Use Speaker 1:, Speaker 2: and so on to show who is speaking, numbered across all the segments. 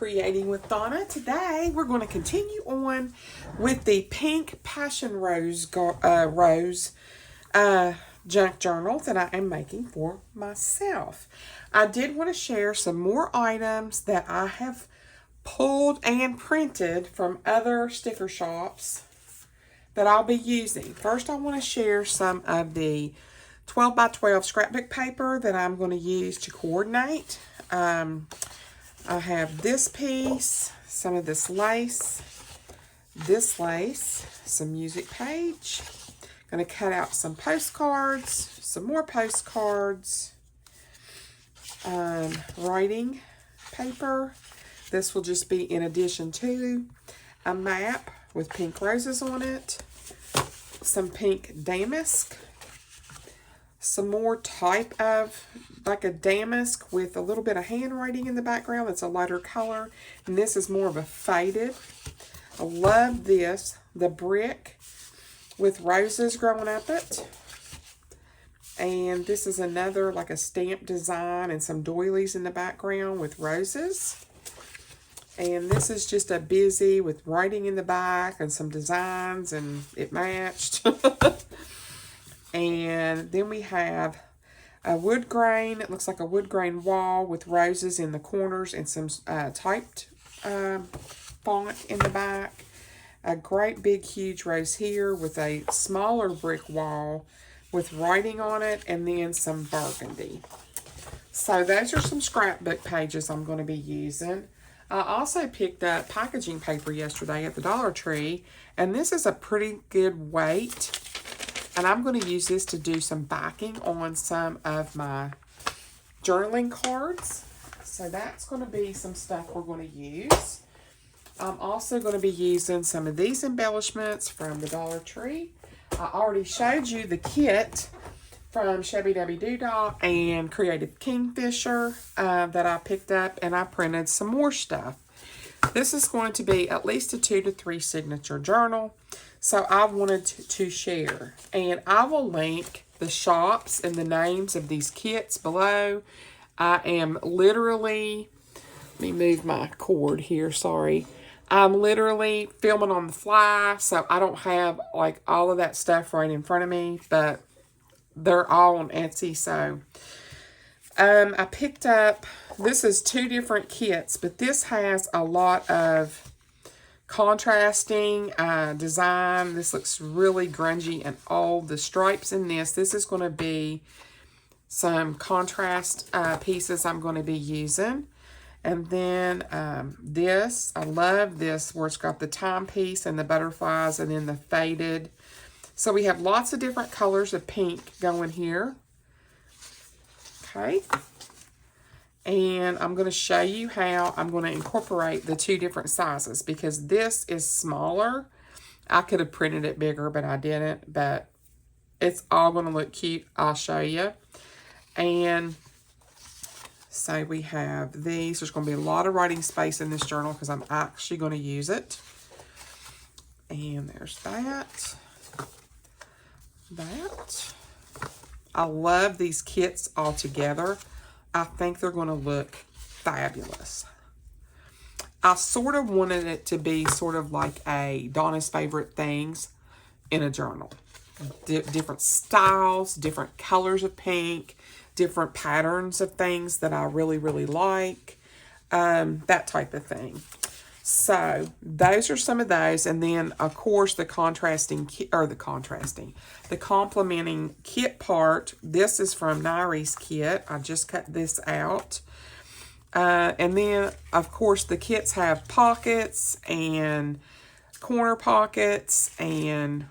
Speaker 1: Creating with Donna. Today we're going to continue on with the pink passion rose junk journal that I am making for myself. I did want to share some more items that I have pulled and printed from other sticker shops that I'll be using. First, I want to share some of the 12 by 12 scrapbook paper that I'm going to use to coordinate. I have this piece, some of this lace, some music page. Going to cut out some postcards, some more postcards, writing paper. This will just be in addition to a map with pink roses on it, some pink damask, some more type of like a damask with a little bit of handwriting in the background. That's a lighter color, and this is more of a faded. I love this, the brick with roses growing up it. And this is another like a stamp design and some doilies in the background with roses. And this is just a busy with writing in the back and some designs, and it matched. And then we have a wood grain. It looks like a wood grain wall with roses in the corners and some typed font in the back. A great big huge rose here with a smaller brick wall with writing on it, and then some burgundy. So those are some scrapbook pages I'm going to be using. I also picked up packaging paper yesterday at the Dollar Tree, and this is a pretty good weight. And I'm going to use this to do some backing on some of my journaling cards. So that's going to be some stuff we're going to use. I'm also going to be using some of these embellishments from the Dollar Tree. I already showed you the kit from Shabby Dabby Doodah and Creative Kingfisher that I picked up, and I printed some more stuff. This is going to be at least a 2 to 3 signature journal. So I wanted to share, and I will link the shops and the names of these kits below. I am literally, let me move my cord here, sorry. I'm literally filming on the fly, so I don't have like all of that stuff right in front of me, but they're all on Etsy. So I picked up, this is 2 different kits, but this has a lot of contrasting design. This looks really grungy and old. The stripes in this is going to be some contrast pieces I'm going to be using. And then this, I love this where it's got the timepiece and the butterflies and then the faded. So we have lots of different colors of pink going here. Okay. And I'm going to show you how I'm going to incorporate the 2 different sizes, because this is smaller. I could have printed it bigger, but I didn't. But it's all going to look cute. I'll show you. And so we have these. There's going to be a lot of writing space in this journal because I'm actually going to use it. And there's that. I love these kits all together. I think they're going to look fabulous. I sort of wanted it to be sort of like a Donna's Favorite Things in a journal. Different styles, different colors of pink, different patterns of things that I really, really like. That type of thing. So those are some of those. And then, of course, the complementing kit part. This is from Nairi's kit. I just cut this out. And then, of course, the kits have pockets and corner pockets and,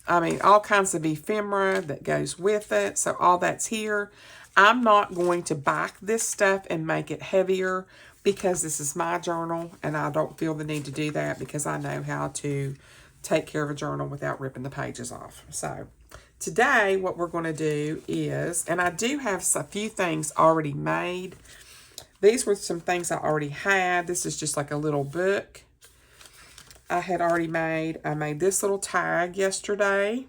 Speaker 1: I mean, all kinds of ephemera that goes with it. So all that's here. I'm not going to back this stuff and make it heavier because this is my journal, and I don't feel the need to do that because I know how to take care of a journal without ripping the pages off. So today what we're going to do is, and I do have a few things already made. These were some things I already had. This is just like a little book I had already made. I made this little tag yesterday.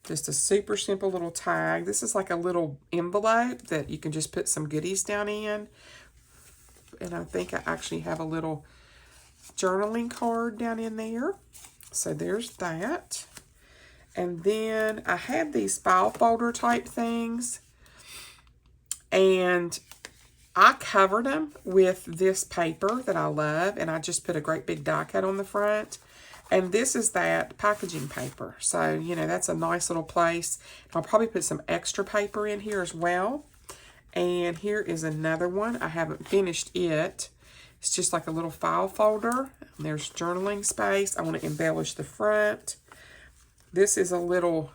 Speaker 1: Just a super simple little tag. This is like a little envelope that you can just put some goodies down in. And I think I actually have a little journaling card down in there. So there's that. And then I had these file folder type things. And I covered them with this paper that I love. And I just put a great big die cut on the front. And this is that packaging paper. So, you know, that's a nice little place. I'll probably put some extra paper in here as well. And here is another one. I haven't finished it. It's just like a little file folder. There's journaling space. I want to embellish the front. This is a little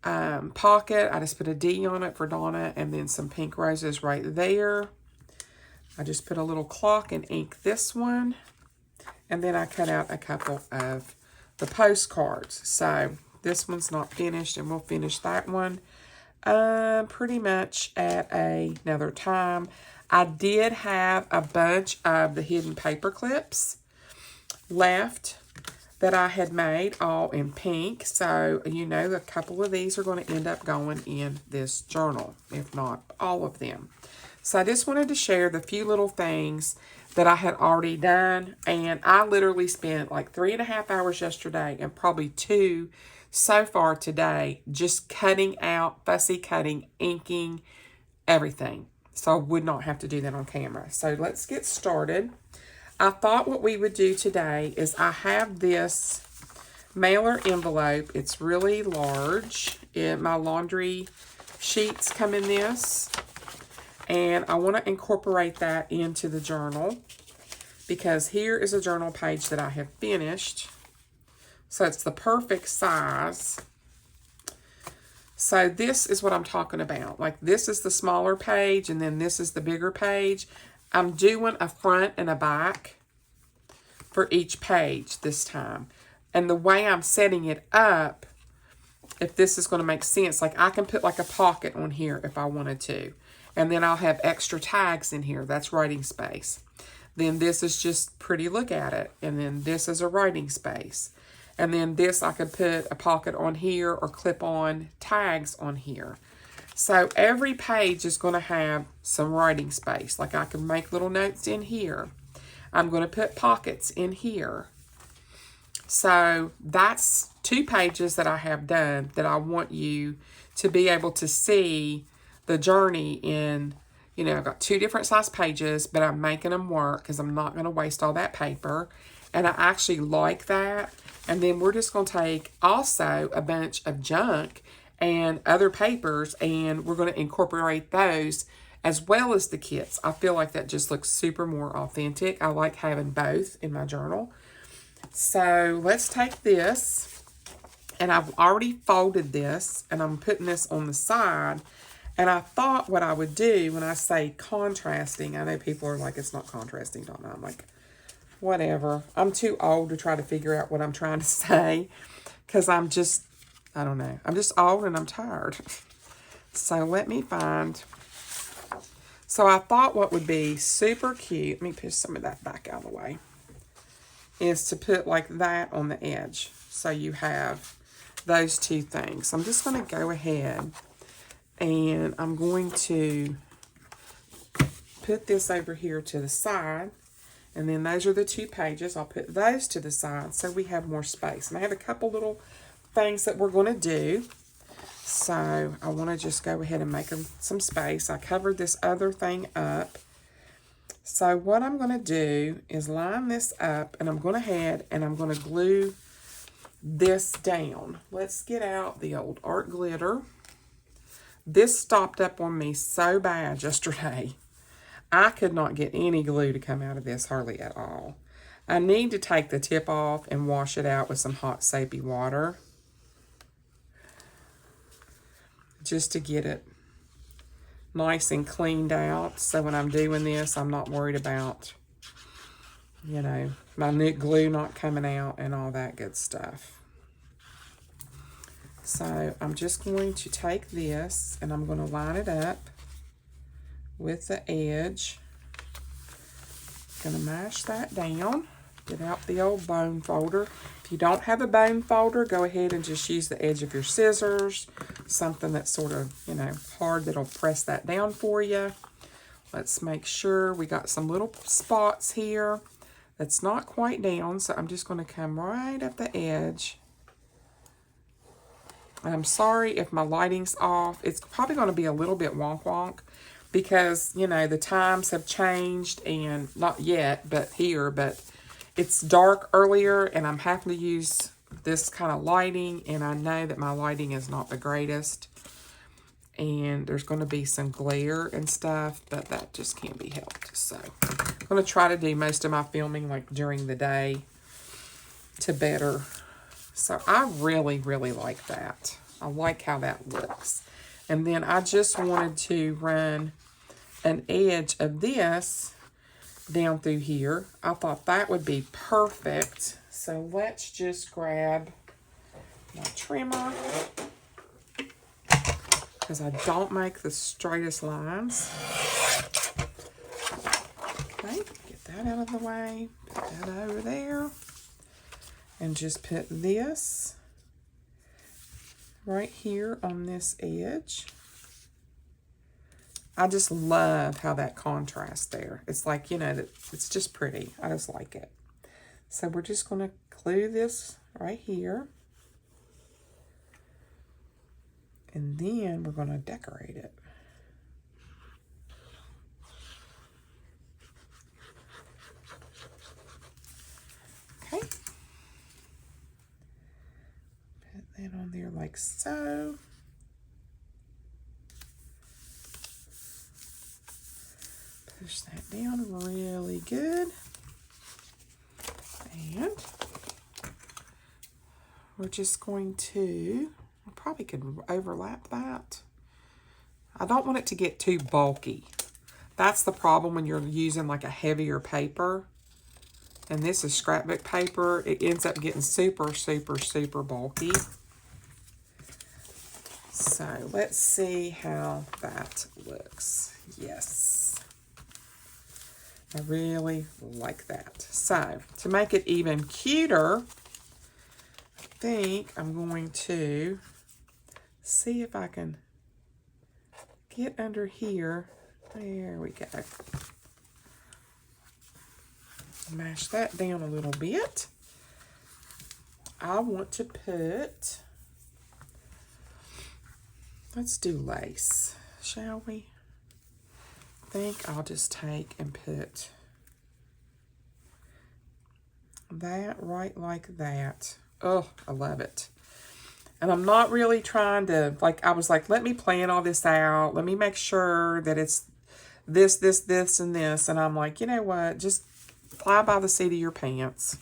Speaker 1: pocket. I just put a D on it for Donna and then some pink roses right there. I just put a little clock and ink this one. And then I cut out a couple of the postcards. So this one's not finished, and we'll finish that one pretty much at another time. I did have a bunch of the hidden paper clips left that I had made all in pink. So, you know, a couple of these are going to end up going in this journal, if not all of them. So I just wanted to share the few little things that I had already done. And I literally spent like 3.5 hours yesterday and probably 2 so far today just cutting out, fussy cutting, inking, everything. So I would not have to do that on camera. So let's get started. I thought what we would do today is I have this mailer envelope. It's really large. My laundry sheets come in this. And I want to incorporate that into the journal because here is a journal page that I have finished. So it's the perfect size. So this is what I'm talking about. Like this is the smaller page and then this is the bigger page. I'm doing a front and a back for each page this time. And the way I'm setting it up, if this is going to make sense, like I can put like a pocket on here if I wanted to. And then I'll have extra tags in here. That's writing space. Then this is just pretty look at it. And then this is a writing space. And then this, I could put a pocket on here or clip on tags on here. So every page is going to have some writing space. Like I can make little notes in here. I'm going to put pockets in here. So that's 2 pages that I have done that I want you to be able to see the journey in. You know, I've got 2 different size pages, but I'm making them work because I'm not going to waste all that paper. And I actually like that. And then we're just going to take also a bunch of junk and other papers, and we're going to incorporate those as well as the kits. I feel like that just looks super more authentic. I like having both in my journal. So let's take this, and I've already folded this, and I'm putting this on the side. And I thought what I would do when I say contrasting, I know people are like, it's not contrasting, Donna. I'm like, whatever. I'm too old to try to figure out what I'm trying to say because I'm just, I don't know. I'm just old and I'm tired. So let me find. So I thought what would be super cute, let me push some of that back out of the way, is to put like that on the edge. So you have those 2 things. I'm just going to go ahead and I'm going to put this over here to the side. And then those are the 2 pages. I'll put those to the side so we have more space. And I have a couple little things that we're going to do. So I want to just go ahead and make them some space. I covered this other thing up. So what I'm going to do is line this up, and I'm going to head and I'm going to glue this down. Let's get out the old art glitter. This stopped up on me so bad yesterday. I could not get any glue to come out of this hardly at all. I need to take the tip off and wash it out with some hot soapy water. Just to get it nice and cleaned out. So when I'm doing this, I'm not worried about, you know, my new glue not coming out and all that good stuff. So I'm just going to take this and I'm going to line it up with the edge. Going to mash that down. Get out the old bone folder. If you don't have a bone folder, go ahead and just use the edge of your scissors. Something that's sort of, you know, hard that'll press that down for you. Let's make sure we got some little spots here that's not quite down, so I'm just going to come right up the edge. And I'm sorry if my lighting's off. It's probably going to be a little bit wonk because, you know, the times have changed, and not yet, but it's dark earlier, and I'm having to use this kind of lighting, and I know that my lighting is not the greatest, and there's going to be some glare and stuff, but that just can't be helped. So I'm going to try to do most of my filming like during the day to better. So I really, really like that. I like how that looks. And then I just wanted to run an edge of this down through here. I thought that would be perfect. So let's just grab my trimmer, because I don't make the straightest lines. Okay, get that out of the way. Put that over there. And just put this right here on this edge. I just love how that contrasts there. It's like, you know, it's just pretty. I just like it. So we're just going to glue this right here. And then we're going to decorate it. Okay. Put that on there like so. Push that down really good. And we're just going to, I probably could overlap that. I don't want it to get too bulky. That's the problem when you're using like a heavier paper. And this is scrapbook paper. It ends up getting super, super, super bulky. So let's see how that looks. Yes. I really like that. So to make it even cuter, I think I'm going to see if I can get under here. There we go. Mash that down a little bit. I want to put, let's do lace, shall we? I think I'll just take and put that right like that. Oh, I love it. And I'm not really trying to, like, I was like, let me plan all this out. Let me make sure that it's this, this, this, and this. And I'm like, you know what? Just fly by the seat of your pants.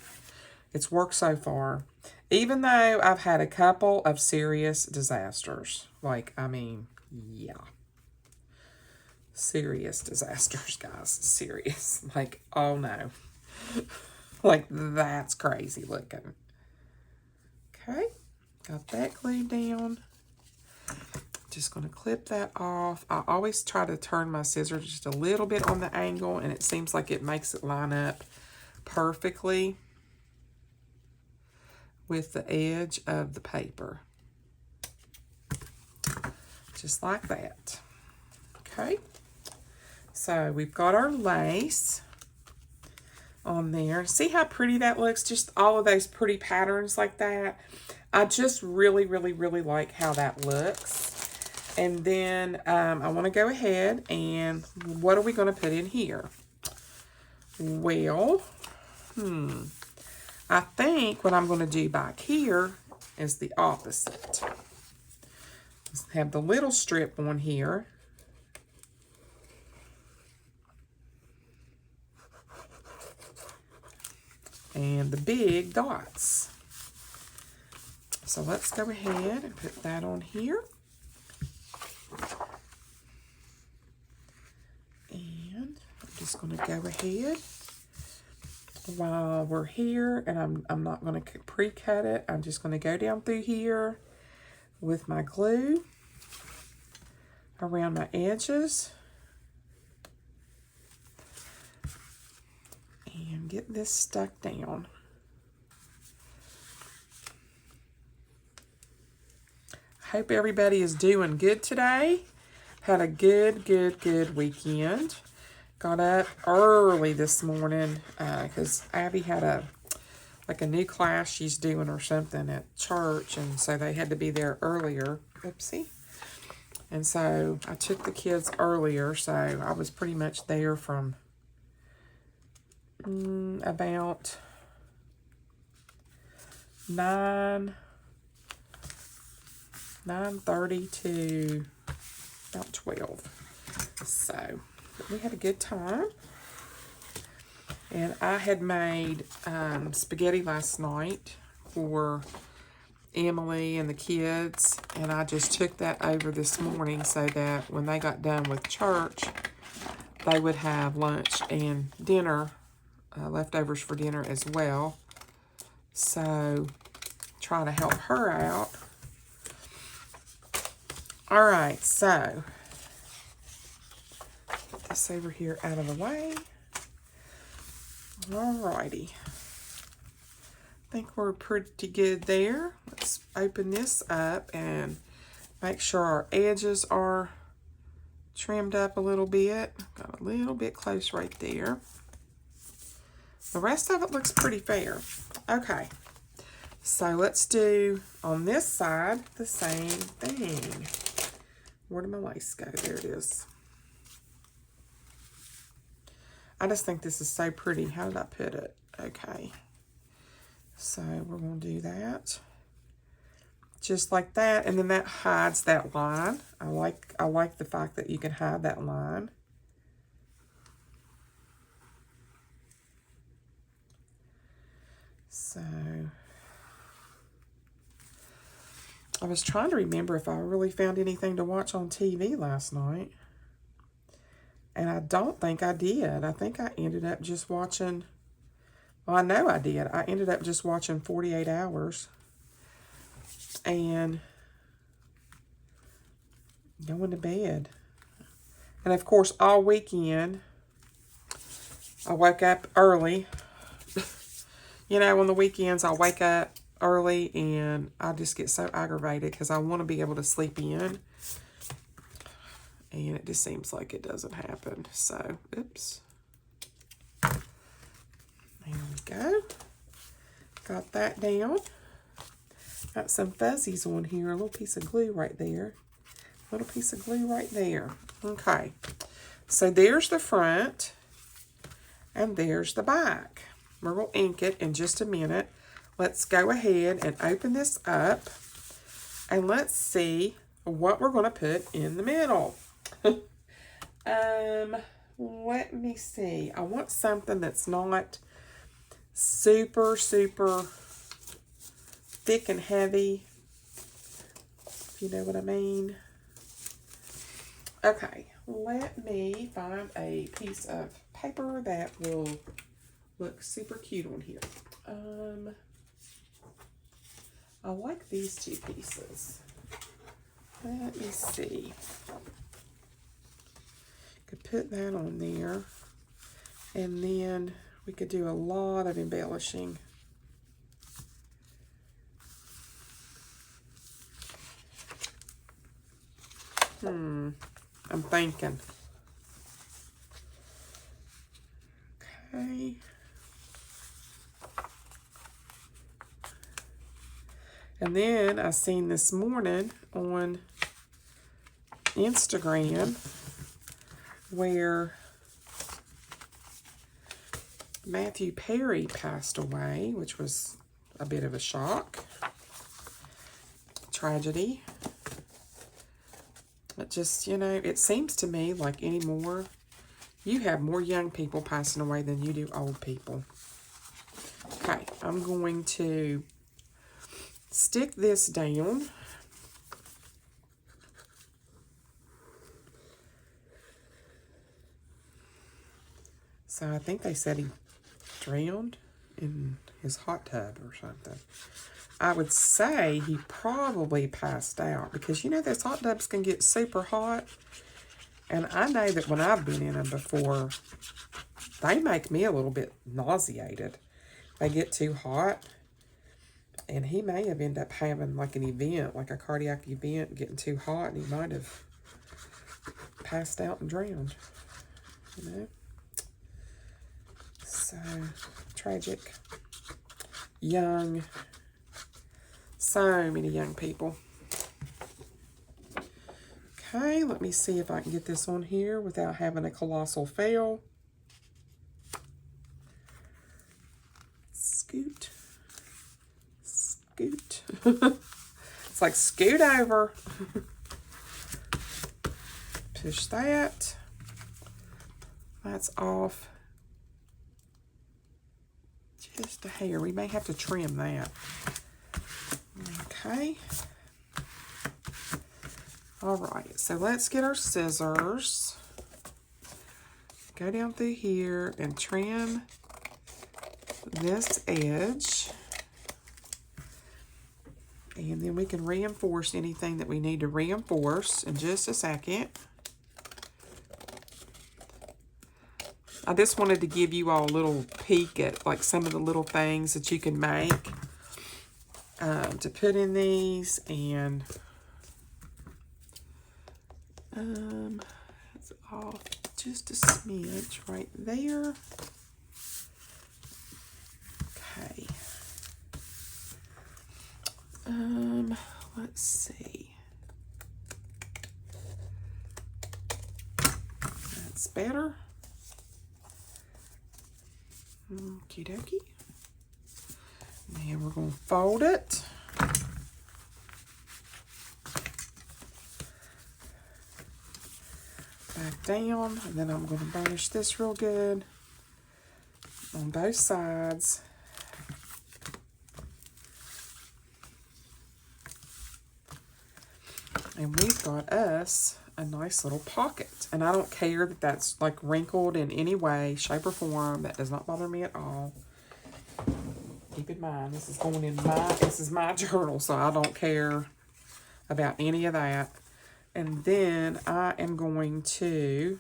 Speaker 1: It's worked so far. Even though I've had a couple of serious disasters. Like, I mean, yeah. Serious disasters, guys. Serious. Like, oh no. Like, that's crazy looking. Okay. Got that glued down. Just going to clip that off. I always try to turn my scissors just a little bit on the angle, and it seems like it makes it line up perfectly with the edge of the paper. Just like that. Okay. So we've got our lace on there. See how pretty that looks? Just all of those pretty patterns like that. I just really, really, really like how that looks. And then I want to go ahead and what are we going to put in here? Well, I think what I'm going to do back here is the opposite. Let's have the little strip on here. And the big dots. So let's go ahead and put that on here. And I'm just going to go ahead while we're here, and I'm not going to pre-cut it. I'm just going to go down through here with my glue around my edges and get this stuck down. Hope everybody is doing good today. Had a good weekend. Got up early this morning because Abby had a new class she's doing or something at church, and so they had to be there earlier. Oopsie. And so I took the kids earlier, so I was pretty much there from about 9:30 to about 12. So we had a good time. And I had made spaghetti last night for Emily and the kids, and I just took that over this morning so that when they got done with church, they would have lunch and dinner, leftovers for dinner as well. So, trying to help her out. All right, so, put this over here out of the way. Alrighty. I think we're pretty good there. Let's open this up and make sure our edges are trimmed up a little bit. Got a little bit close right there. The rest of it looks pretty fair. Okay. So let's do on this side the same thing. Where did my lace go? There it is. I just think this is so pretty. How did I put it? Okay. So we're going to do that. Just like that. And then that hides that line. I like the fact that you can hide that line. So I was trying to remember if I really found anything to watch on TV last night. And I don't think I did. I think I ended up just watching, well, I know I did. I ended up just watching 48 Hours and going to bed. And of course, all weekend, I woke up early. You know, on the weekends, I wake up early and I just get so aggravated because I want to be able to sleep in. And it just seems like it doesn't happen. So, oops. There we go. Got that down. Got some fuzzies on here. A little piece of glue right there. A little piece of glue right there. Okay. So, there's the front. And there's the back. We're going to ink it in just a minute. Let's go ahead and open this up. And let's see what we're going to put in the middle. Let me see. I want something that's not super thick and heavy, if you know what I mean. Okay, let me find a piece of paper that will look super cute on here. I like these two pieces. Let me see. Could put that on there, and then we could do a lot of embellishing. I'm thinking. Okay. And then I seen this morning on Instagram where Matthew Perry passed away, which was a bit of a shock. Tragedy. It just, you know, it seems to me like anymore, you have more young people passing away than you do old people. Okay, I'm going to stick this down. So I think they said he drowned in his hot tub or something. I would say he probably passed out because, you know, those hot tubs can get super hot. And I know that when I've been in them before, they make me a little bit nauseated. They get too hot. And he may have ended up having like an event, like a cardiac event, getting too hot, and he might have passed out and drowned, you know. So tragic. Young. So many young people. Okay, let me see if I can get this on here without having a colossal fail. Scoot. Scoot. It's like scoot over. Push that. That's off. Just a hair. We may have to trim that. Okay. All right. So let's get our scissors. Go down through here and trim this edge. And then we can reinforce anything that we need to reinforce in just a second. I just wanted to give you all a little peek at like some of the little things that you can make to put in these. And it's off just a smidge right there. Okay. Let's see. That's better. Okie dokie. Now we're going to fold it. Back down, and then I'm going to burnish this real good on both sides. And we've got us a nice little pocket. And I don't care that that's like wrinkled in any way, shape, or form. That does not bother me at all. Keep in mind, this is my journal, so I don't care about any of that. And then I am going to,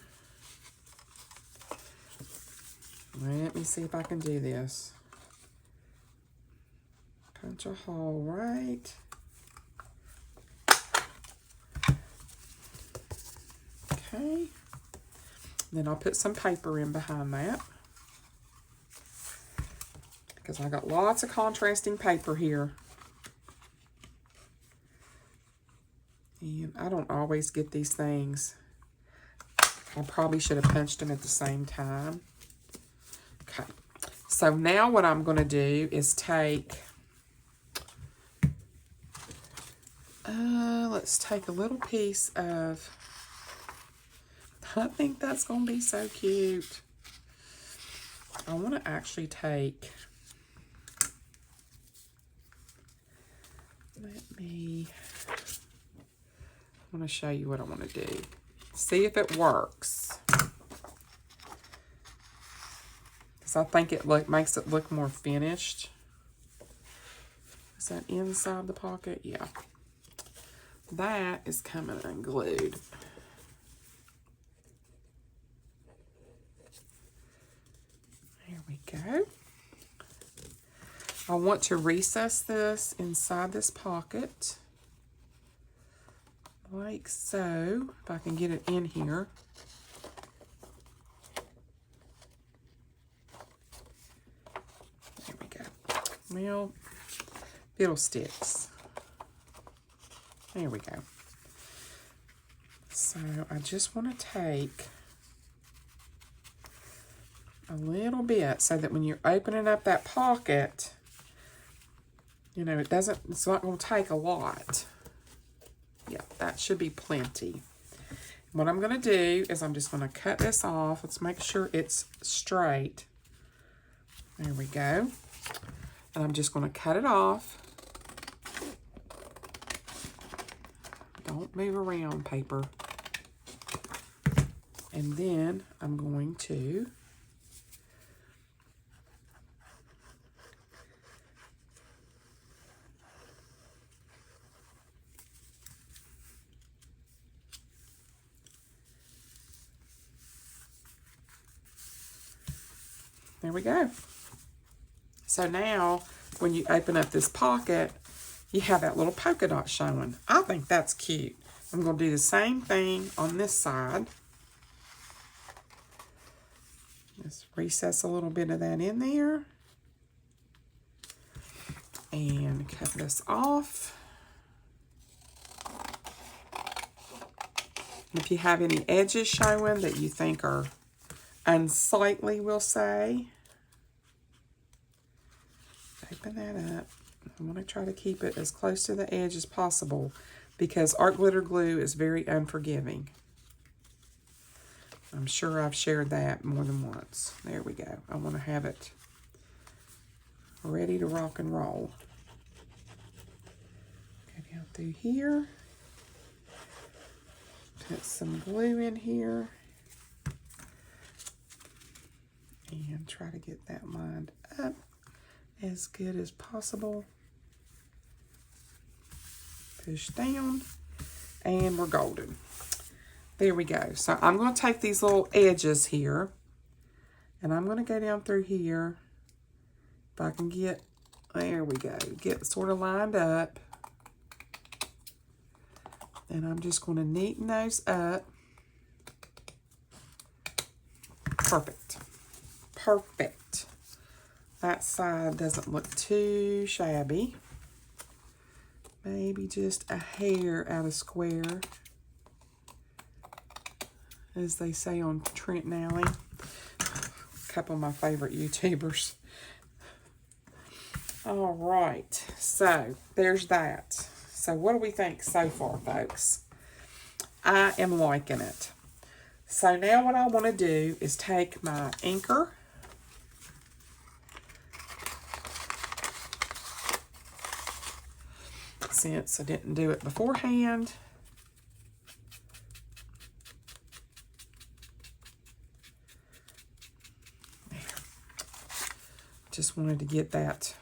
Speaker 1: let me see if I can do this. Punch a hole right. Okay, then I'll put some paper in behind that because I got lots of contrasting paper here. And I don't always get these things. I probably should have punched them at the same time. Okay, so now what I'm going to do is take, let's take a little piece of, I think that's going to be so cute. I want to actually take, I want to show you what I want to do. See if it works. Because I think it makes it look more finished. Is that inside the pocket? Yeah. That is coming unglued. There we go. I want to recess this inside this pocket. Like so. If I can get it in here. There we go. Well, fiddle sticks. There we go. So I just want to take a little bit so that when you're opening up that pocket, you know, it's not going to take a lot. Yeah, that should be plenty. What I'm going to do is I'm just going to cut this off. Let's make sure it's straight. There we go. And I'm just going to cut it off. Don't move around, paper. And then I'm going to there we go. So now, when you open up this pocket, you have that little polka dot showing. I think that's cute. I'm going to do the same thing on this side. Just recess a little bit of that in there. And cut this off. If you have any edges showing that you think are unsightly, we'll say, open that up. I want to try to keep it as close to the edge as possible because art glitter glue is very unforgiving. I'm sure I've shared that more than once. There we go. I want to have it ready to rock and roll. Go down through here. Put some glue in here. And try to get that lined up as good as possible. Push down. And we're golden. There we go. So I'm going to take these little edges here. And I'm going to go down through here. If I can get, there we go, get sort of lined up. And I'm just going to neaten those up. Perfect. Perfect. That side doesn't look too shabby. Maybe just a hair out of square, as they say on Trent Alley. A couple of my favorite YouTubers. All right, so there's that. So what do we think so far, folks? I am liking it. So now what I want to do is take my inker. Since I didn't do it beforehand. There. Just wanted to get that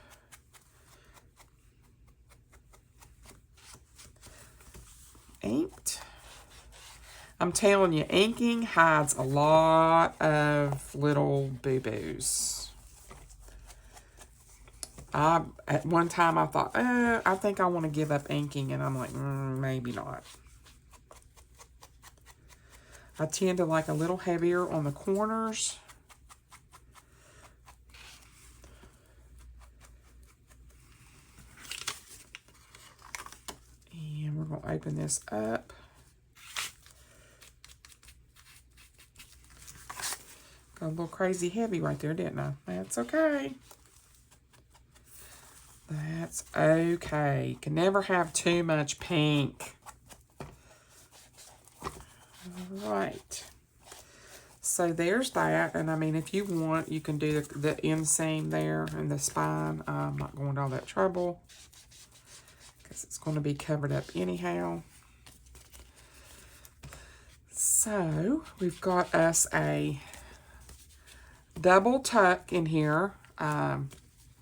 Speaker 1: inked. I'm telling you, inking hides a lot of little boo-boos. At one time, I thought, I think I want to give up inking, and I'm like, maybe not. I tend to like a little heavier on the corners. And we're going to open this up. Got a little crazy heavy right there, didn't I? That's okay. That's okay. You can never have too much pink. All right. So there's that. And I mean, if you want, you can do the inseam there and the spine. I'm not going to all that trouble because it's going to be covered up anyhow. So we've got us a double tuck in here.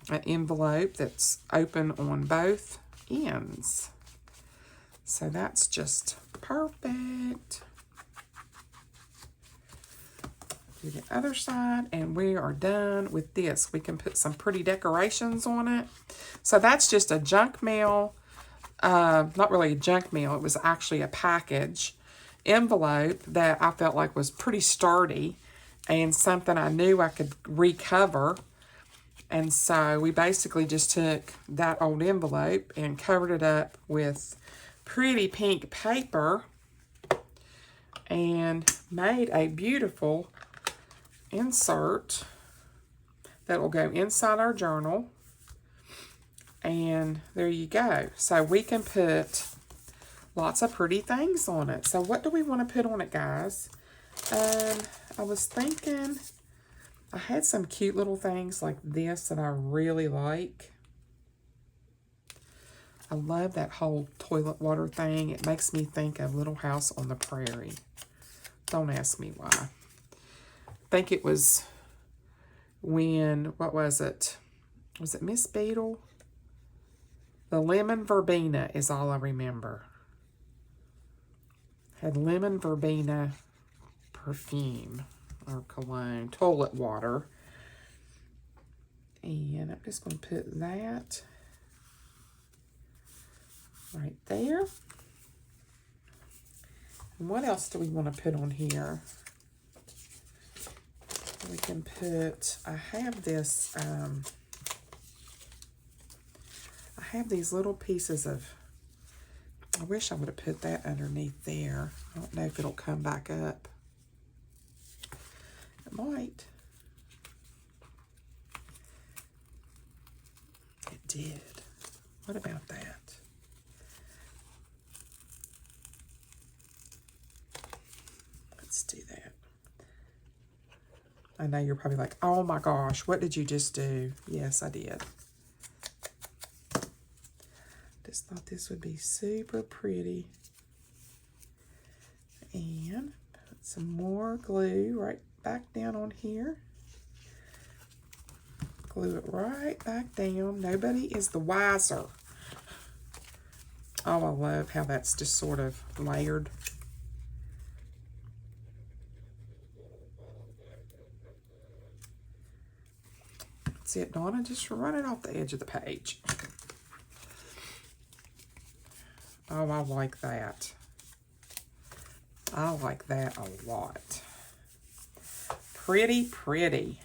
Speaker 1: An envelope that's open on both ends. So that's just perfect. Do the other side, and we are done with this. We can put some pretty decorations on it. So that's just a junk mail, not really a junk mail, it was actually a package envelope that I felt like was pretty sturdy and something I knew I could recover. And so we basically just took that old envelope and covered it up with pretty pink paper and made a beautiful insert that will go inside our journal. And there you go. So we can put lots of pretty things on it. So what do we want to put on it, guys? I was thinking I had some cute little things like this that I really like. I love that whole toilet water thing. It makes me think of Little House on the Prairie. Don't ask me why. I think it was when, what was it? Was it Miss Beadle? The lemon verbena is all I remember. Had lemon verbena perfume or cologne, toilet water. And I'm just going to put that right there. And what else do we want to put on here? We can put, I have this, I have these little pieces of, I wish I would have put that underneath there. I don't know if it'll come back up. It might. It did. What about that? Let's do that. I know you're probably like, oh my gosh, what did you just do? Yes, I did. Just thought this would be super pretty. And put some more glue right back down on here. Glue it right back down. Nobody is the wiser. Oh, I love how that's just sort of layered. That's it, Donna. Just run it off the edge of the page. Oh, I like that. I like that a lot. Pretty, pretty.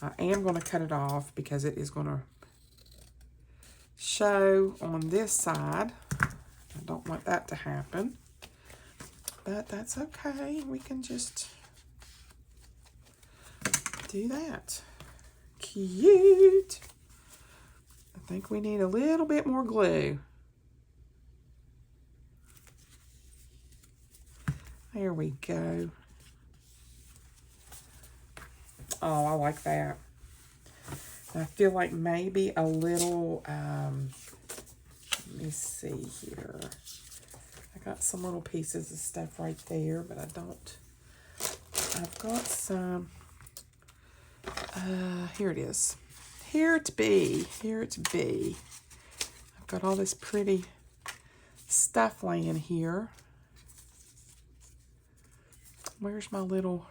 Speaker 1: I am going to cut it off because it is going to show on this side. I don't want that to happen. But that's okay. We can just do that. Cute. I think we need a little bit more glue. There we go. Oh, I like that. I feel like maybe a little, let me see here. I got some little pieces of stuff right there, but I don't. I've got some, here it is. Here it be. Here it be. I've got all this pretty stuff laying here. Where's my little,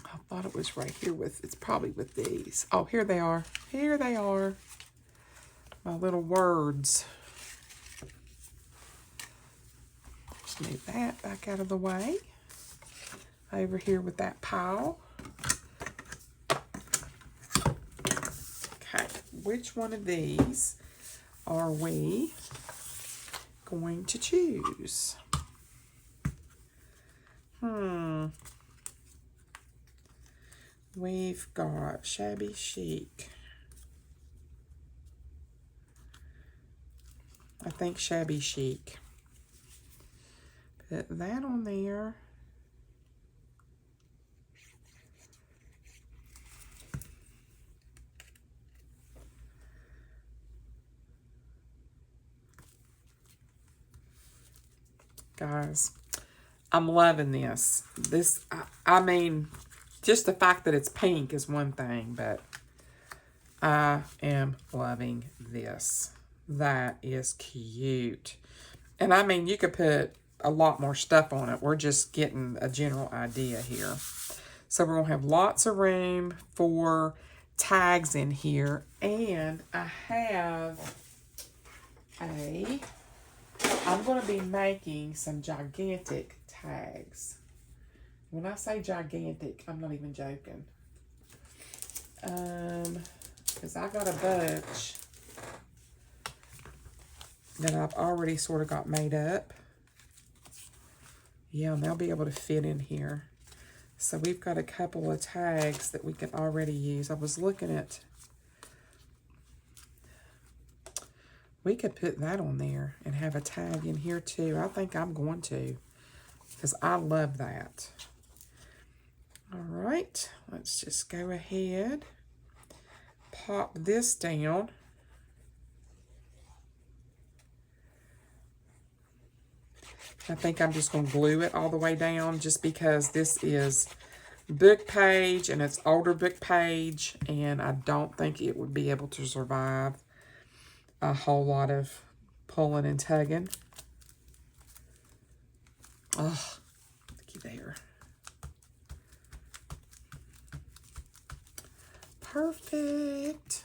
Speaker 1: I thought it was right here with, it's probably with these. Oh, here they are. Here they are. My little words. Just move that back out of the way. Over here with that pile. Okay, which one of these are we going to choose? We've got Shabby Chic. I think Shabby Chic. Put that on there. Guys, I'm loving this. I mean, just the fact that it's pink is one thing, but I am loving this. That is cute. And I mean, you could put a lot more stuff on it. We're just getting a general idea here. So we're going to have lots of room for tags in here. And I have I'm going to be making some gigantic tags. When I say gigantic, I'm not even joking. Because I got a bunch that I've already sort of got made up. Yeah, and they'll be able to fit in here. So we've got a couple of tags that we can already use. I was looking at, we could put that on there and have a tag in here too. I think I'm going to, because I love that. All right, let's just go ahead, pop this down. I think I'm just going to glue it all the way down just because this is book page and it's older book page, and I don't think it would be able to survive a whole lot of pulling and tugging. Oh, looky there. Perfect.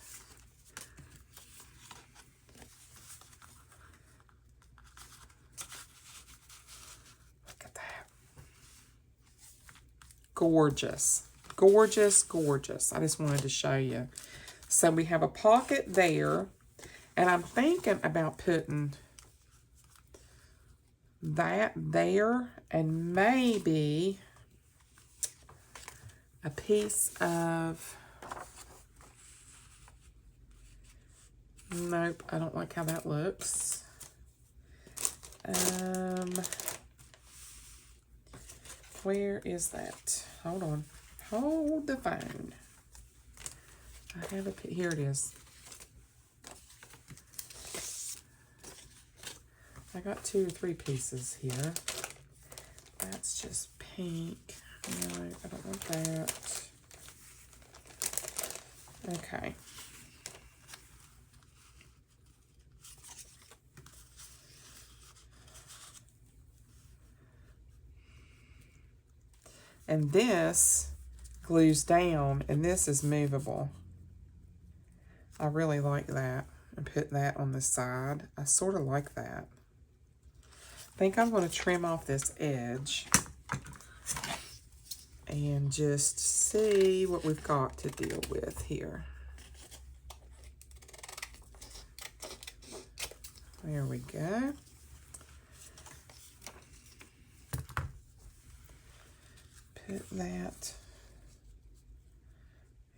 Speaker 1: Look at that. gorgeous. Gorgeous, gorgeous. I just wanted to show you. So we have a pocket there. And I'm thinking about putting that there and maybe a piece of, nope, I don't like how that looks. Where is that? Hold on. Hold the phone. I have a, here it is. I got 2 or 3 pieces here. That's just pink. No, I don't want that. Okay. And this glues down, and this is movable. I really like that. And put that on the side. I sort of like that. I think I'm going to trim off this edge and just see what we've got to deal with here. There we go. Put that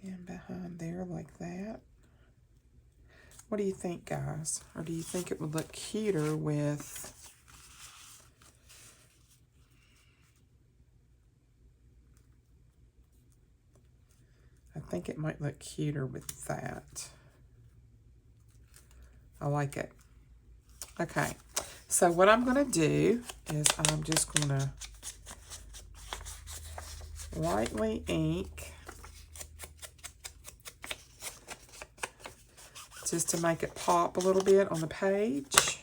Speaker 1: in behind there like that. What do you think, guys? Or do you think it would look cuter with... I think it might look cuter with that. I like it. Okay, so what I'm going to do is I'm just going to lightly ink just to make it pop a little bit on the page.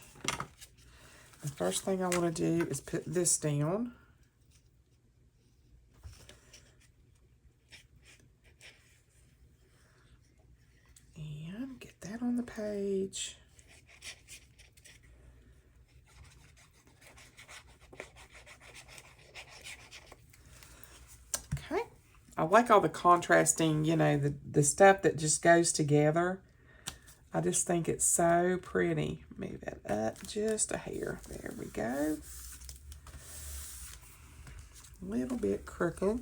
Speaker 1: The first thing I want to do is put this down. And get that on the page. Okay. I like all the contrasting, you know, the stuff that just goes together. I just think it's so pretty. Move that up just a hair. There we go. A little bit crooked.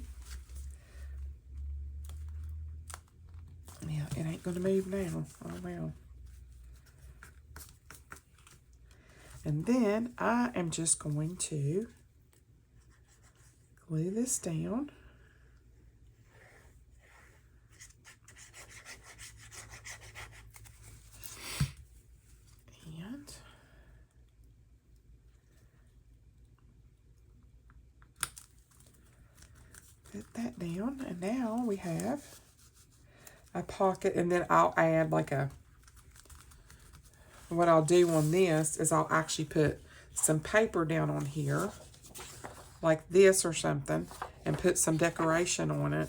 Speaker 1: Yeah, it ain't going to move now. Oh, well. And then I am just going to glue this down. And put that down. And now we have a pocket, and then I'll add like a, what I'll do on this is I'll actually put some paper down on here like this or something and put some decoration on it.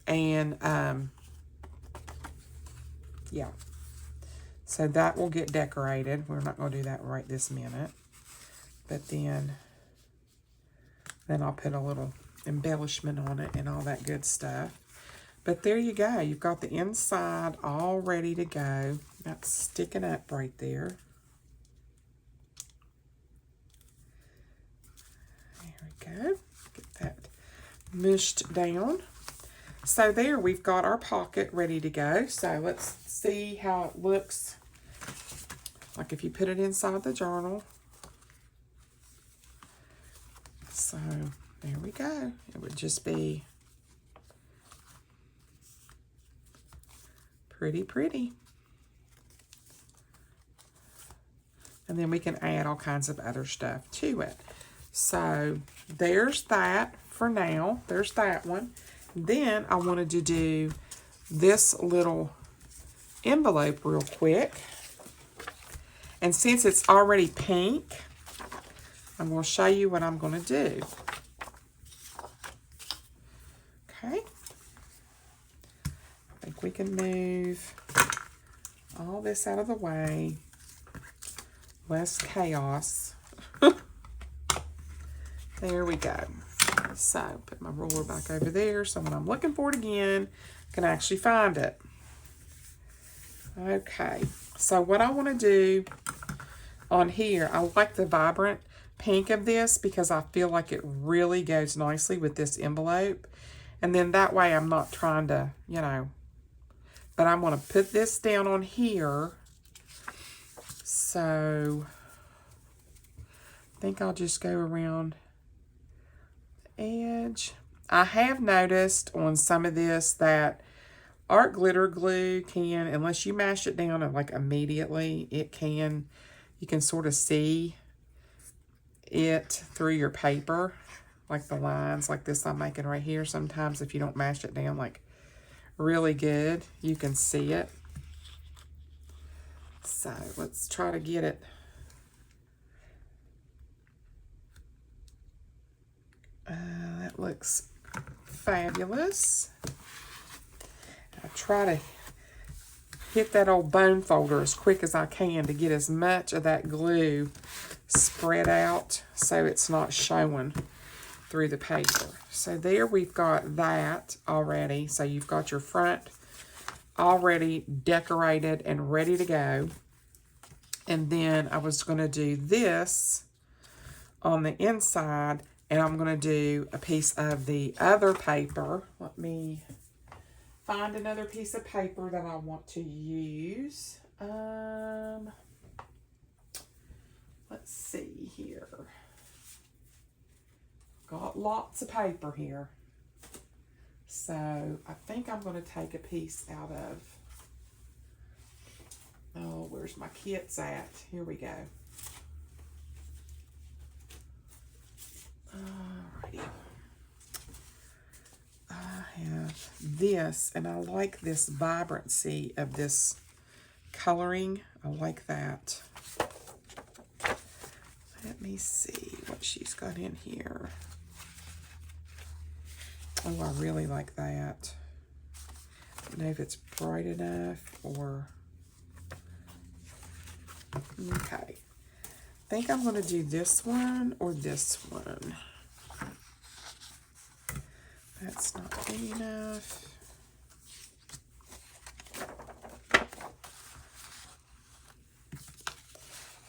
Speaker 1: And yeah, so that will get decorated. We're not going to do that right this minute, but then I'll put a little embellishment on it and all that good stuff. But there you go. You've got the inside all ready to go. That's sticking up right there. There we go. Get that mushed down. So there, we've got our pocket ready to go. So let's see how it looks like if you put it inside the journal. So there we go. It would just be pretty, pretty. And then we can add all kinds of other stuff to it. So there's that for now. There's that one. Then I wanted to do this little envelope real quick. And since it's already pink, I'm going to show you what I'm going to do. Okay. I think we can move all this out of the way. Less chaos. There we go. So put my ruler back over there so when I'm looking for it again, I can actually find it. Okay, so what I want to do on here, I like the vibrant pink of this because I feel like it really goes nicely with this envelope. And then that way I'm not trying to, you know, but I'm going to put this down on here. So I think I'll just go around the edge. I have noticed on some of this that art glitter glue can, unless you mash it down and like immediately, you can sort of see it through your paper, like the lines like this I'm making right here. Sometimes if you don't mash it down like really good, you can see it. So let's try to get it. That looks fabulous. I try to hit that old bone folder as quick as I can to get as much of that glue spread out so it's not showing through the paper. So there we've got that already. So you've got your front already decorated and ready to go. And then I was going to do this on the inside, and I'm going to do a piece of the other paper. Let me find another piece of paper that I want to use. Let's see here. Got lots of paper here. So I think I'm going to take a piece out of, oh, where's my kits at? Here we go. Alrighty. I have this, and I like this vibrancy of this coloring. I like that. Let me see what she's got in here. Oh, I really like that. I don't know if it's bright enough or... Okay. I think I'm going to do this one or this one. That's not big enough.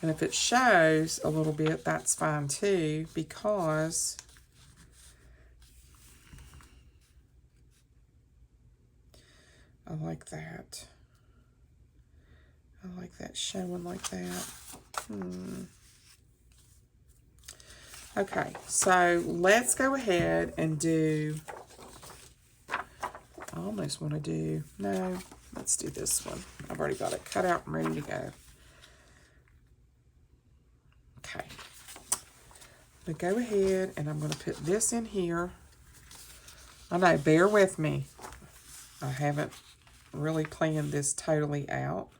Speaker 1: And if it shows a little bit, that's fine too, because I like that. I like that showing like that. Okay, so let's go ahead and do, I almost want to do, no, let's do this one. I've already got it cut out and ready to go. Okay, I'm going to go ahead and I'm going to put this in here. I know, bear with me. I haven't really planned this totally out,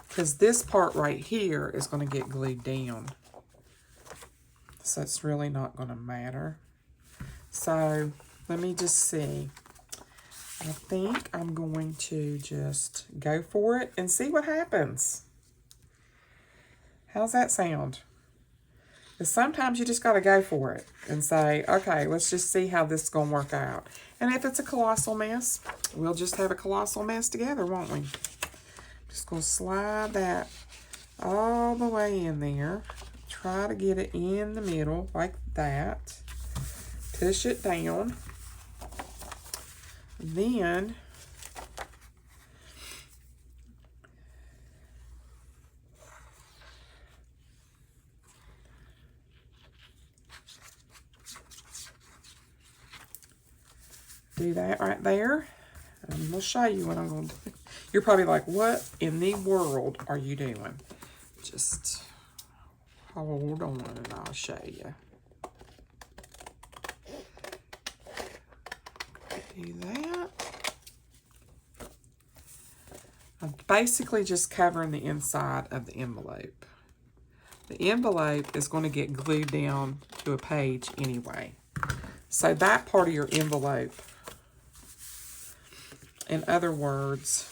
Speaker 1: because this part right here is going to get glued down. So it's really not going to matter. So let me just see. I think I'm going to just go for it and see what happens. How's that sound? Because sometimes you just got to go for it and say, okay, let's just see how this is going to work out. And if it's a colossal mess, we'll just have a colossal mess together, won't we? Just going to slide that all the way in there. Try to get it in the middle like that. Push it down. Then do that right there. I'm going to show you what I'm going to do. You're probably like, what in the world are you doing? Just hold on and I'll show you. Do that. I'm basically just covering the inside of the envelope. The envelope is going to get glued down to a page anyway. So that part of your envelope, in other words,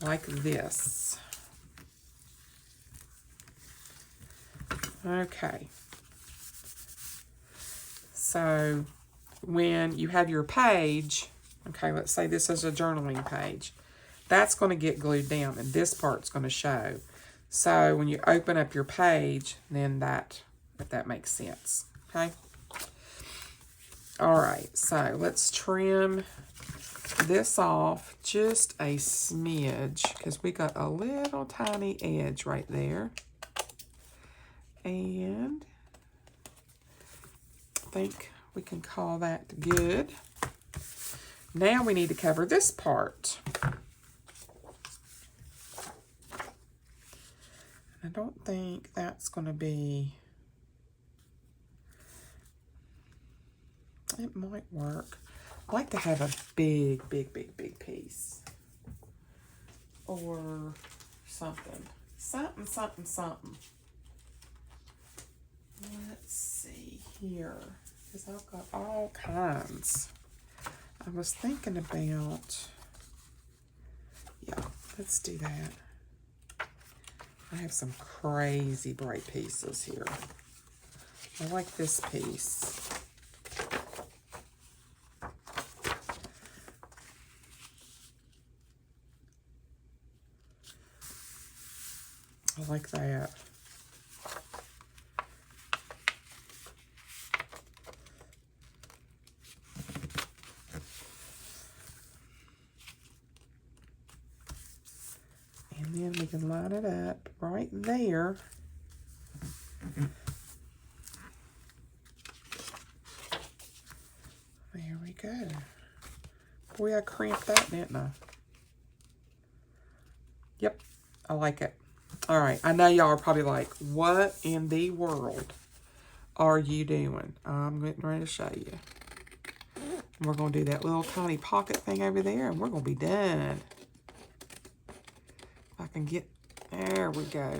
Speaker 1: like this. Okay. So when you have your page, okay, let's say this is a journaling page, that's going to get glued down and this part's going to show. So when you open up your page, then if that makes sense, okay? All right, so let's trim this off just a smidge because we got a little tiny edge right there. And I think we can call that good. Now we need to cover this part. I don't think that's going to be, it might work. I like to have a big piece. Or something. Something. Let's see here. Because I've got all kinds. I was thinking about, yeah, let's do that. I have some crazy bright pieces here. I like this piece. I like that. And then we can line it up right there. There we go. Boy, I cramped that, didn't I? Yep, I like it. All right, I know y'all are probably like, what in the world are you doing? I'm getting ready to show you. We're going to do that little tiny pocket thing over there, and we're going to be done. If I can get, there we go.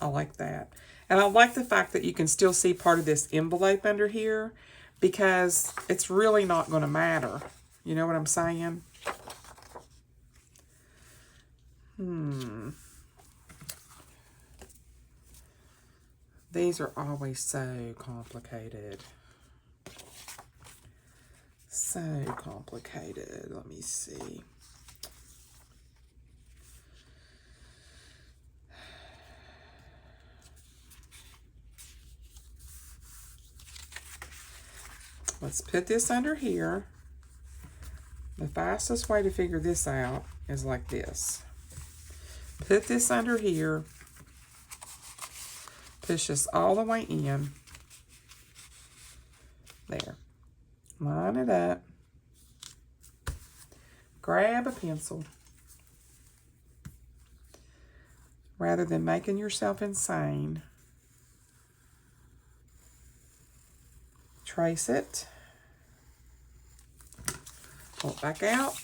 Speaker 1: I like that. And I like the fact that you can still see part of this envelope under here because it's really not going to matter. You know what I'm saying? These are always so complicated. So complicated. Let me see. Let's put this under here. The fastest way to figure this out is like this. Put this under here. Push this all the way in. There. Line it up. Grab a pencil. Rather than making yourself insane, trace it. Pull it back out.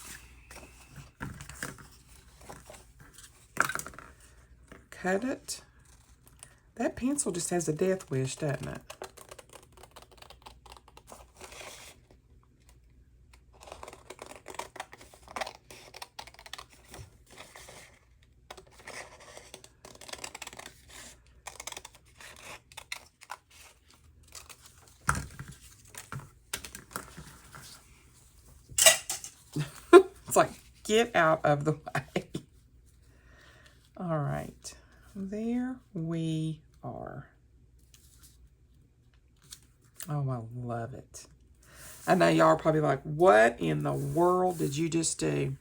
Speaker 1: Cut it. That pencil just has a death wish, doesn't it? It's like, get out of the way. All right, there we are. Oh, I love it. I know y'all are probably like, what in the world did you just do?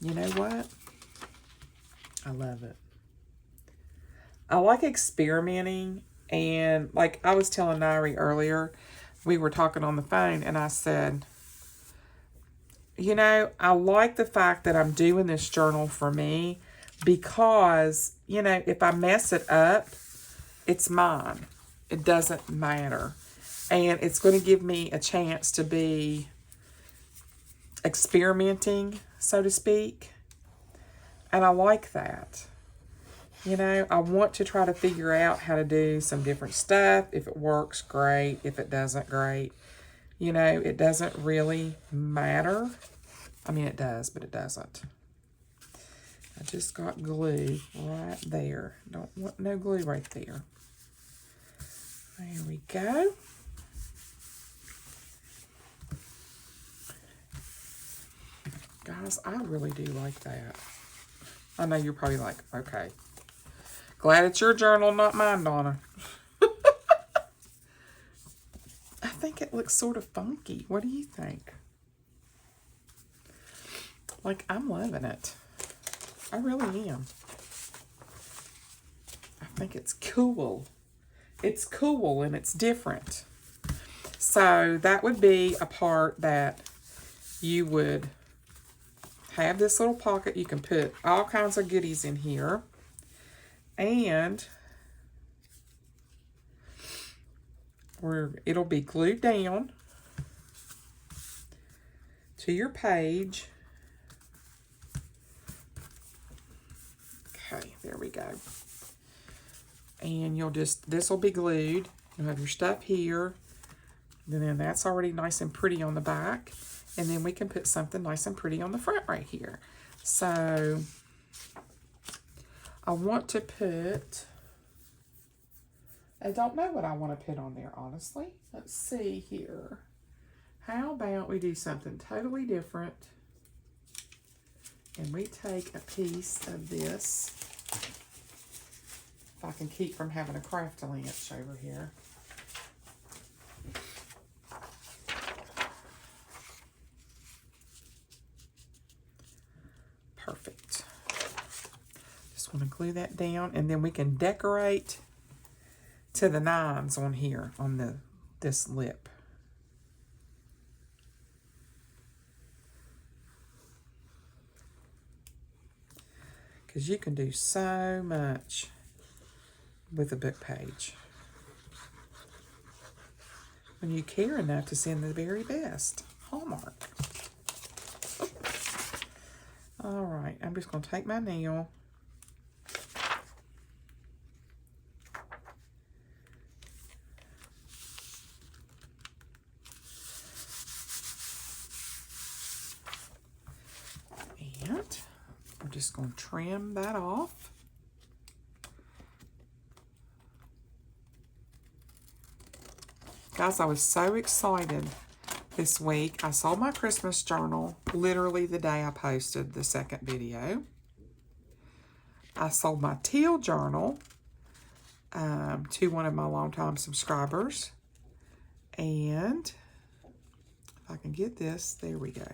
Speaker 1: You know what? I love it. I like experimenting, and like I was telling Nairi earlier, we were talking on the phone, and I said, you know, I like the fact that I'm doing this journal for me because, you know, if I mess it up, it's mine. It doesn't matter. And it's going to give me a chance to be experimenting, so to speak. And I like that. You know, I want to try to figure out how to do some different stuff. If it works, great. If it doesn't, great. You know, it doesn't really matter. I mean, it does, but it doesn't. I just got glue right there. Don't want no glue right there. There we go. Guys, I really do like that. I know you're probably like, okay. Glad it's your journal, not mine, Donna. I think it looks sort of funky. What do you think? Like, I'm loving it. I really am. I think it's cool. It's cool and it's different. So that would be a part that you would have this little pocket. You can put all kinds of goodies in here. And it'll be glued down to your page. Okay, there we go. And this will be glued. You'll have your stuff here. And then that's already nice and pretty on the back. And then we can put something nice and pretty on the front right here. So I want to put, I don't know what I want to put on there, honestly. Let's see here. How about we do something totally different? And we take a piece of this. If I can keep from having a craft-a-lanch over here. Perfect. Just want to glue that down, and then we can decorate to the nines on here on this lip. Because you can do so much with a book page when you care enough to send the very best. Hallmark. All right, I'm just going to take my nail. And I'm just going to trim that off. Guys, I was so excited this week. I sold my Christmas journal literally the day I posted the second video. I sold my teal journal to one of my longtime subscribers. And if I can get this, there we go.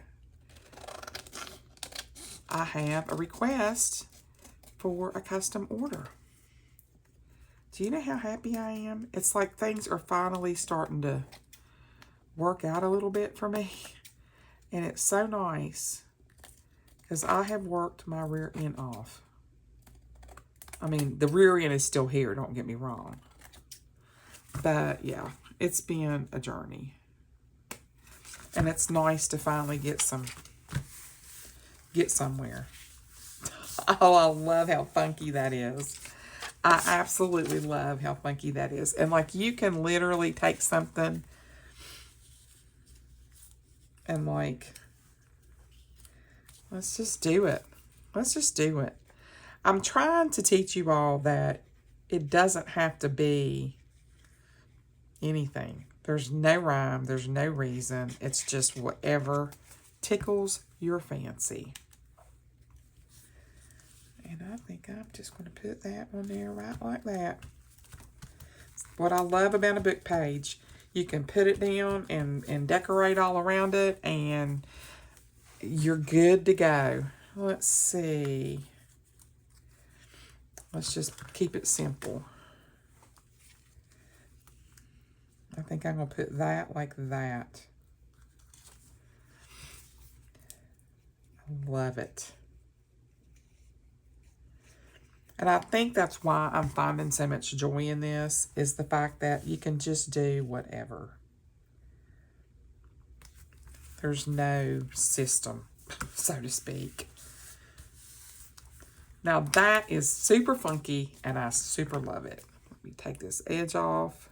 Speaker 1: I have a request for a custom order. Do you know how happy I am? It's like things are finally starting to work out a little bit for me. And it's so nice because I have worked my rear end off. I mean, the rear end is still here, don't get me wrong. But yeah, it's been a journey. And it's nice to finally get somewhere. Oh, I love how funky that is. I absolutely love how funky that is. And like, you can literally take something and like, let's just do it. Let's just do it. I'm trying to teach you all that it doesn't have to be anything. There's no rhyme. There's no reason. It's just whatever tickles your fancy. And I think I'm just going to put that on there right like that. What I love about a book page, you can put it down and decorate all around it, and you're good to go. Let's see. Let's just keep it simple. I think I'm going to put that like that. I love it. And I think that's why I'm finding so much joy in this, is the fact that you can just do whatever. There's no system, so to speak. Now that is super funky and I super love it. Let me take this edge off.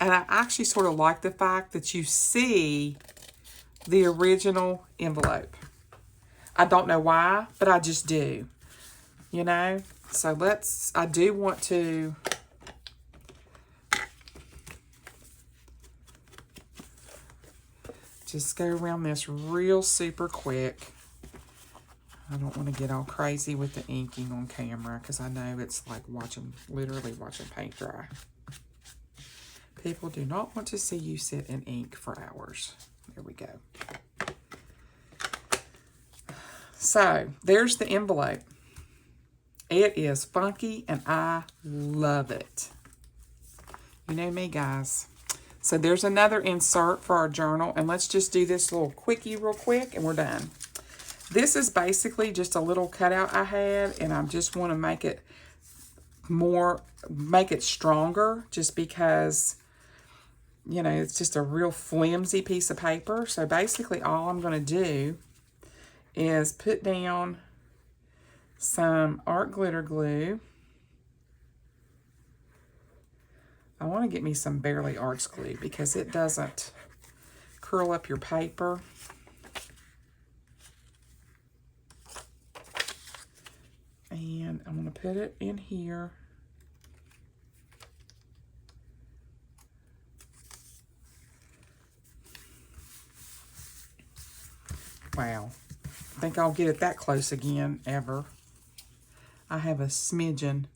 Speaker 1: And I actually sort of like the fact that you see the original envelope. I don't know why, but I just do. You know? So I do want to just go around this real super quick. I don't want to get all crazy with the inking on camera because I know it's like literally watching paint dry. People do not want to see you sit and ink for hours. There we go. So, there's the envelope. It is funky and I love it. You know me, guys. So, there's another insert for our journal. And let's just do this little quickie real quick and we're done. This is basically just a little cutout I had. And I just want to make it stronger just because, you know, it's just a real flimsy piece of paper. So basically all I'm going to do is put down some art glitter glue. I want to get me some Barely Arts glue because it doesn't curl up your paper. And I'm going to put it in here. Wow. I think I'll get it that close again, ever. I have a smidgen,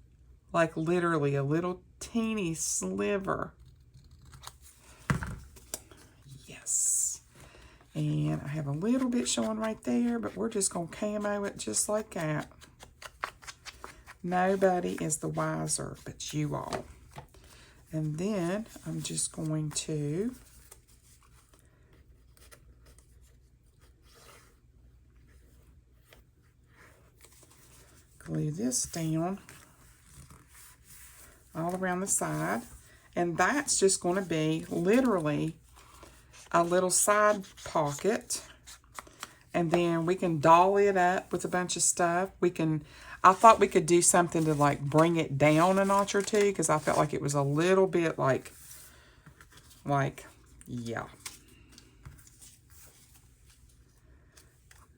Speaker 1: like literally a little teeny sliver. Yes. And I have a little bit showing right there, but we're just going to camo it just like that. Nobody is the wiser but you all. And then I'm just going to glue this down all around the side. And that's just going to be literally a little side pocket. And then we can doll it up with a bunch of stuff. I thought we could do something to like bring it down a notch or two because I felt like it was a little bit like, yeah.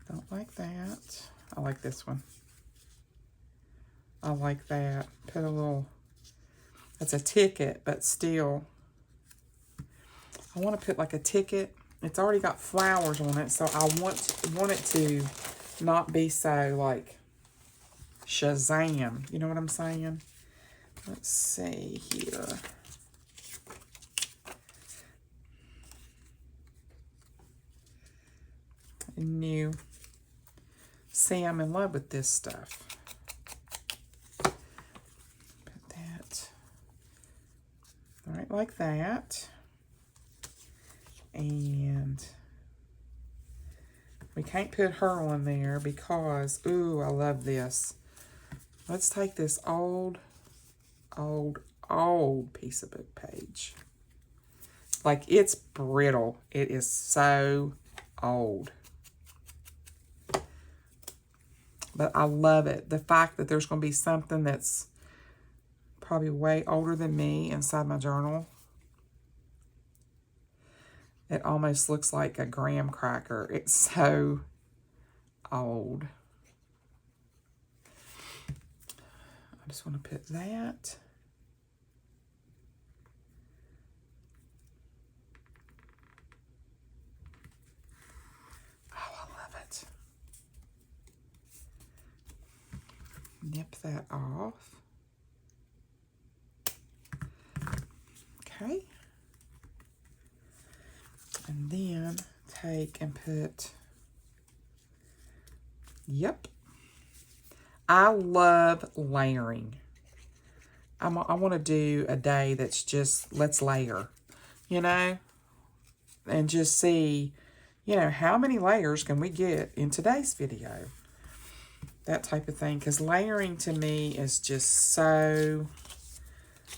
Speaker 1: Don't like that. I like this one. I like that. Put a little, that's a ticket, but still. I want to put like a ticket. It's already got flowers on it, so I want it to not be so like Shazam. You know what I'm saying? Let's see here. New. See, I'm in love with this stuff. Put that right like that. And we can't put her on there because, ooh, I love this. Let's take this old piece of book page. Like, it's brittle. It is so old. But I love it. The fact that there's going to be something that's probably way older than me inside my journal. It almost looks like a graham cracker. It's so old. I just want to put that. Oh, I love it. Nip that off. Okay. And then take and put, yep. I love layering. I want to do a day that's just, let's layer, you know, and just see, you know, how many layers can we get in today's video? That type of thing. Because layering to me is just so,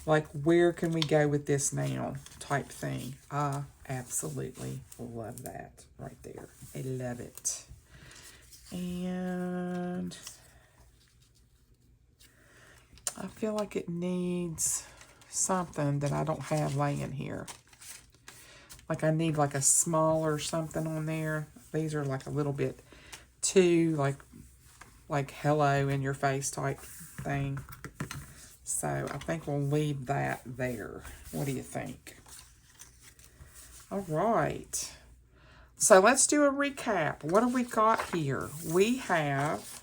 Speaker 1: like, where can we go with this now type thing. I absolutely love that right there. I love it. And I feel like it needs something that I don't have laying here. Like I need like a smaller something on there. These are like a little bit too like hello in your face type thing. So I think we'll leave that there. What do you think? All right. So let's do a recap. What have we got here? We have,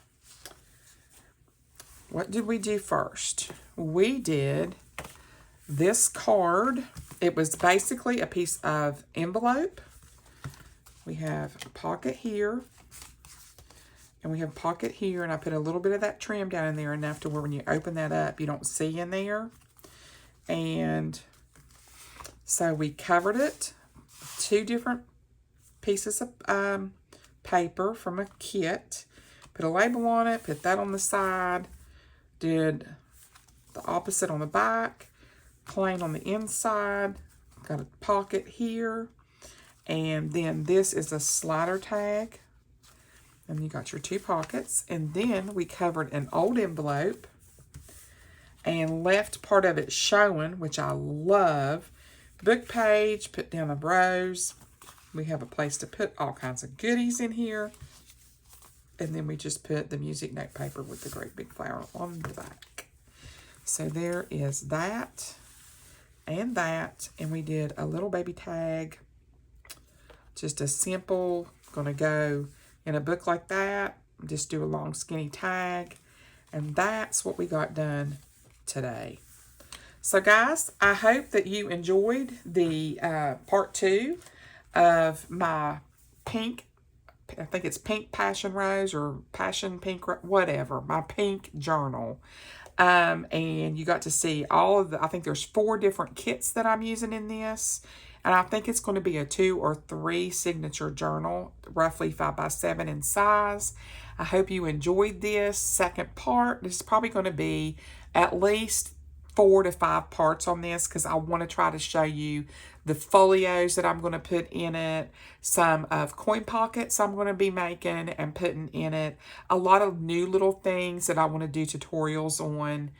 Speaker 1: what did we do first? We did this card. It was basically a piece of envelope. We have a pocket here. And we have a pocket here. And I put a little bit of that trim down in there enough to where when you open that up, you don't see in there. And so we covered it. 2 different pieces of paper from a kit. Put a label on it. Put that on the side. Did the opposite on the back. Plain on the inside. Got a pocket here. And then this is a slider tag. And you got your 2 pockets. And then we covered an old envelope and left part of it showing, which I love. Book page, put down the rose. We have a place to put all kinds of goodies in here. And then we just put the music note paper with the great big flower on the back. So there is that and that. And we did a little baby tag. Just a simple, gonna go in a book like that. Just do a long skinny tag. And that's what we got done today. So guys, I hope that you enjoyed the part 2 of my pink, I think it's pink passion rose or passion pink, whatever, my pink journal. And you got to see all of the, I think there's 4 different kits that I'm using in this. And I think it's going to be a 2 or 3 signature journal, roughly 5x7 in size. I hope you enjoyed this second part. This is probably going to be at least 4 to 5 parts on this because I want to try to show you the folios that I'm going to put in it, some of coin pockets I'm going to be making and putting in it, a lot of new little things that I want to do tutorials on,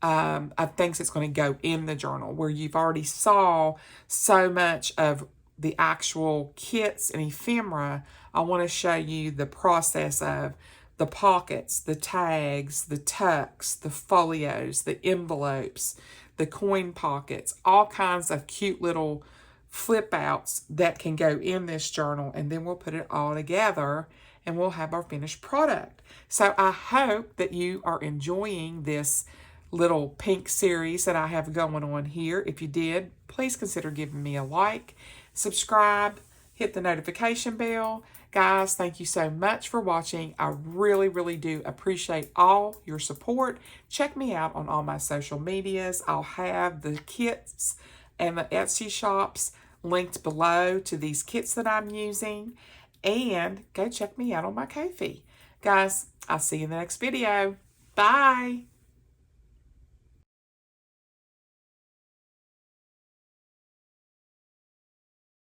Speaker 1: of things that's going to go in the journal where you've already saw so much of the actual kits and ephemera. I want to show you the process of the pockets, the tags, the tucks, the folios, the envelopes, the coin pockets, all kinds of cute little flip outs that can go in this journal. And then we'll put it all together and we'll have our finished product. So I hope that you are enjoying this little pink series that I have going on here. If you did, please consider giving me a like, subscribe, hit the notification bell. Guys, thank you so much for watching. I really, really do appreciate all your support. Check me out on all my social medias. I'll have the kits and the Etsy shops linked below to these kits that I'm using. And go check me out on my Ko-fi. Guys, I'll see you in the next video. Bye.